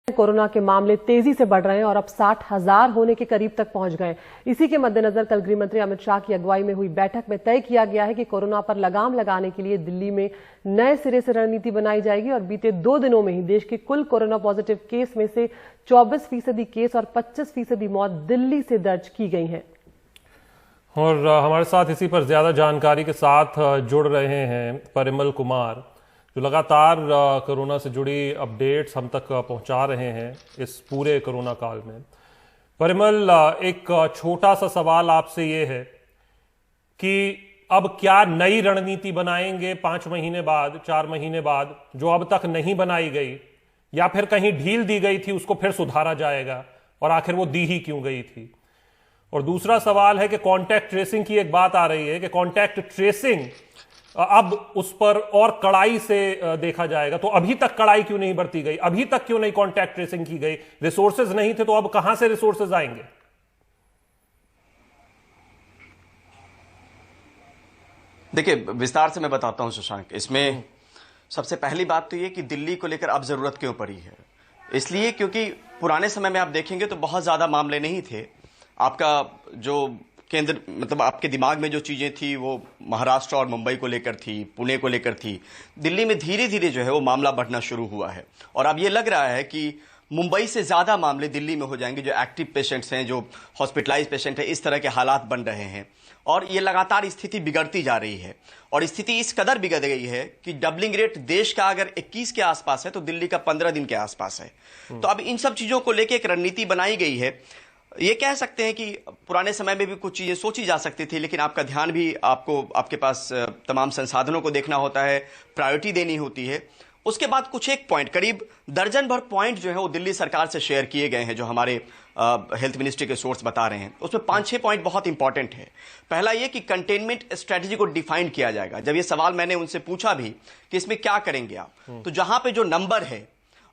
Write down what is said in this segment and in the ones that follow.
Corona के मामले तेजी से बढ़ रहे हैं और अब 60,000 होने के करीब तक पहुंच गए। इसी के मद्देनजर कल गृह मंत्री अमित शाह की अगुवाई में हुई बैठक में तय किया गया है कि कोरोना पर लगाम लगाने के लिए दिल्ली में नए सिरे से रणनीति बनाई जाएगी और बीते 2 दिनों में ही देश के कुल कोरोना पॉजिटिव केस में से 24% केस और 25% मौत दिल्ली से दर्ज की गई है। और हमारे साथ इसी पर ज्यादा जानकारी के साथ जुड़ रहे हैं परिमल कुमार, जो लगातार कोरोना से जुड़ी अपडेट्स हम तक पहुंचा रहे हैं इस पूरे कोरोना काल में। परिमल, एक छोटा सा सवाल आपसे ये है कि अब क्या नई रणनीति बनाएंगे 5 महीने बाद, 4 महीने बाद, जो अब तक नहीं बनाई गई, या फिर कहीं ढील दी गई थी उसको फिर सुधारा जाएगा, और आखिर वो दी ही क्यों गई थी? और दूसरा सवाल है कि कॉन्टैक्ट ट्रेसिंग की एक बात आ रही है कि कॉन्टैक्ट ट्रेसिंग अब उस पर और कड़ाई से देखा जाएगा, तो अभी तक कड़ाई क्यों नहीं बरती गई? अभी तक क्यों नहीं कॉन्टैक्ट ट्रेसिंग की गई? रिसोर्सेज नहीं थे तो अब कहां से रिसोर्सेज आएंगे? देखिए, विस्तार से मैं बताता हूं शशांक। इसमें सबसे पहली बात तो ये कि दिल्ली को लेकर अब जरूरत क्यों पड़ी है। इसलिए क्योंकि पुराने समय में आप देखेंगे तो बहुत ज्यादा मामले नहीं थे। आपका जो केंद्र, मतलब आपके दिमाग में जो चीजें थी वो महाराष्ट्र और मुंबई को लेकर थी, पुणे को लेकर थी। दिल्ली में धीरे धीरे जो है वो मामला बढ़ना शुरू हुआ है और अब ये लग रहा है कि मुंबई से ज्यादा मामले दिल्ली में हो जाएंगे। जो एक्टिव पेशेंट्स हैं, जो हॉस्पिटलाइज पेशेंट हैं, इस तरह के हालात बन रहे हैं और ये लगातार स्थिति बिगड़ती जा रही है। और स्थिति इस कदर बिगड़ गई है कि डबलिंग रेट देश का अगर 21 के आसपास है तो दिल्ली का 15 दिन के आसपास है। तो अब इन सब चीजों को लेकर एक रणनीति बनाई गई है। ये कह सकते हैं कि पुराने समय में भी कुछ चीजें सोची जा सकती थी, लेकिन आपका ध्यान भी आपके पास तमाम संसाधनों को देखना होता है, प्रायोरिटी देनी होती है। उसके बाद कुछ एक पॉइंट, करीब दर्जन भर पॉइंट जो है वो दिल्ली सरकार से शेयर किए गए हैं, जो हमारे हेल्थ मिनिस्ट्री के सोर्स बता रहे हैं। उसमें 5-6 पॉइंट बहुत इंपॉर्टेंट है। पहला ये कि कंटेनमेंट स्ट्रेटजी को डिफाइन किया जाएगा। जब ये सवाल मैंने उनसे पूछा भी कि इसमें क्या करेंगे आप, तो जहां पे जो नंबर है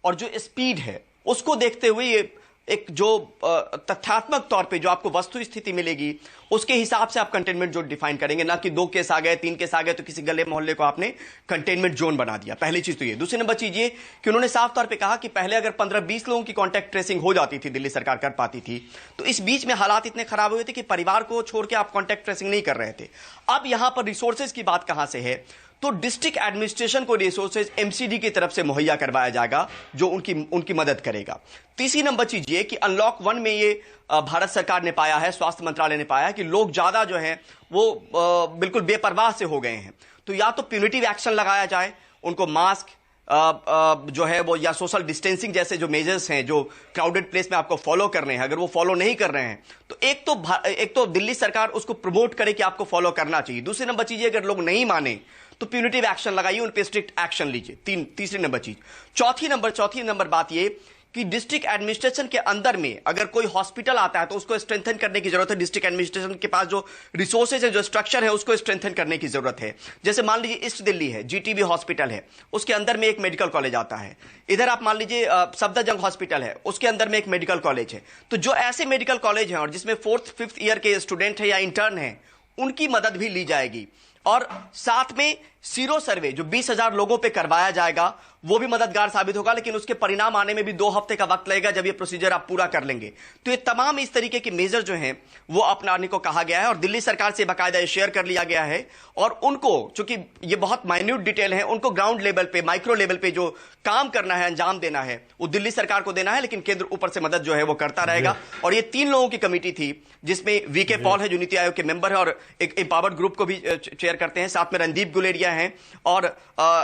और जो स्पीड है उसको देखते हुए ये एक जो तथ्यात्मक तौर पे जो आपको वस्तु स्थिति मिलेगी उसके हिसाब से आप कंटेनमेंट जोन डिफाइन करेंगे, ना कि 2 केस आ गए, 3 केस आ गए तो किसी गले मोहल्ले को आपने कंटेनमेंट जोन बना दिया। पहली चीज तो ये। दूसरी नंबर चीज ये कि उन्होंने साफ तौर पे कहा कि पहले अगर 15-20 लोगों की कॉन्टैक्ट ट्रेसिंग हो जाती थी, दिल्ली सरकार कर पाती थी, तो इस बीच में हालात इतने खराब हुए थे कि परिवार को छोड़ के आप कॉन्टैक्ट ट्रेसिंग नहीं कर रहे थे। अब यहां पर रिसोर्सेज की बात कहां से है, तो डिस्ट्रिक्ट एडमिनिस्ट्रेशन को रिसोर्सेज एमसीडी की तरफ से मुहैया करवाया जाएगा, जो उनकी मदद करेगा। तीसरी नंबर चीज ये कि अनलॉक 1 में ये भारत सरकार ने पाया है, स्वास्थ्य मंत्रालय ने पाया है कि लोग ज्यादा जो है वो बिल्कुल बेपरवाह से हो गए हैं। तो या तो प्यूनिटिव एक्शन लगाया जाए, उनको मास्क जो है वो या सोशल डिस्टेंसिंग जैसे जो मेजर्स हैं जो क्राउडेड प्लेस में आपको फॉलो करने हैं, अगर वो फॉलो नहीं कर रहे हैं तो एक तो दिल्ली सरकार उसको प्रमोट करे कि आपको फॉलो करना चाहिए। दूसरी नंबर चीज, अगर लोग नहीं माने तो प्यूनिटिव एक्शन लगाइए, उन पे स्ट्रिक्ट एक्शन लीजिए। तीसरी नंबर चीज। चौथी नंबर बात ये कि डिस्ट्रिक्ट एडमिनिस्ट्रेशन के अंदर में अगर कोई हॉस्पिटल आता है तो उसको स्ट्रेंथन करने की जरूरत है। डिस्ट्रिक्ट एडमिनिस्ट्रेशन के पास जो रिसोर्सेज है, जो स्ट्रक्चर है, उसको स्ट्रेंथन करने की जरूरत है। जैसे मान लीजिए ईस्ट दिल्ली है, जीटीबी हॉस्पिटल है, उसके अंदर में एक मेडिकल कॉलेज आता है। इधर आप मान लीजिए सफदरजंग हॉस्पिटल है, उसके अंदर में एक मेडिकल कॉलेज है। तो जो ऐसे मेडिकल कॉलेज हैं और जिसमें 4th-5th ईयर के स्टूडेंट है या इंटर्न है, उनकी मदद भी ली जाएगी। और साथ में सीरो सर्वे जो 20,000 लोगों पे करवाया जाएगा वो भी मददगार साबित होगा, लेकिन उसके परिणाम आने में भी 2 हफ्ते का वक्त लगेगा जब ये प्रोसीजर आप पूरा कर लेंगे। तो ये तमाम इस तरीके के मेजर जो हैं वो अपनाने को कहा गया है और दिल्ली सरकार से बाकायदा शेयर कर लिया गया है। और उनको, चूंकि ये बहुत माइन्यूट डिटेल है, उनको ग्राउंड लेवल पे, माइक्रो लेवल पे जो काम करना है, अंजाम देना है, वो दिल्ली सरकार को देना है, लेकिन केंद्र ऊपर से मदद जो है वो करता रहेगा। और ये 3 लोगों की कमेटी थी जिसमें वीके पॉल है जो नीति आयोग के मेंबर है और एक एम्पावर्ड ग्रुप को भी चेयर करते हैं, साथ में रणदीप गुलेरिया हैं और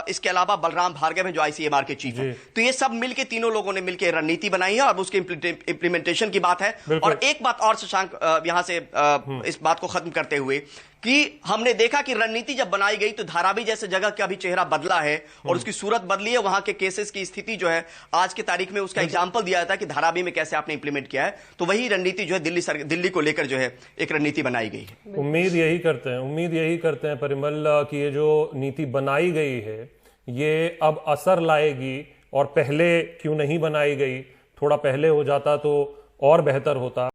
इसके अलावा बलराम भार्गव है जो आईसीएमआर के चीफ है। तो ये सब मिलके, तीनों लोगों ने मिलकर रणनीति बनाई है और उसके इंप्लीमेंटेशन की बात है। और एक बात और शशांक, यहां से इस बात को खत्म करते हुए कि हमने देखा कि रणनीति जब बनाई गई तो धारावी जैसे जगह का भी चेहरा बदला है और उसकी सूरत बदली है। वहां के केसेस की स्थिति जो है आज की तारीख में उसका एग्जांपल दिया जाता है कि धारावी में कैसे आपने इंप्लीमेंट किया है। तो वही रणनीति जो है दिल्ली को लेकर जो है एक रणनीति बनाई गई है। उम्मीद यही करते हैं परिमल कि ये जो नीति बनाई गई है ये अब असर लाएगी, और पहले क्यों नहीं बनाई गई, थोड़ा पहले हो जाता तो और बेहतर होता।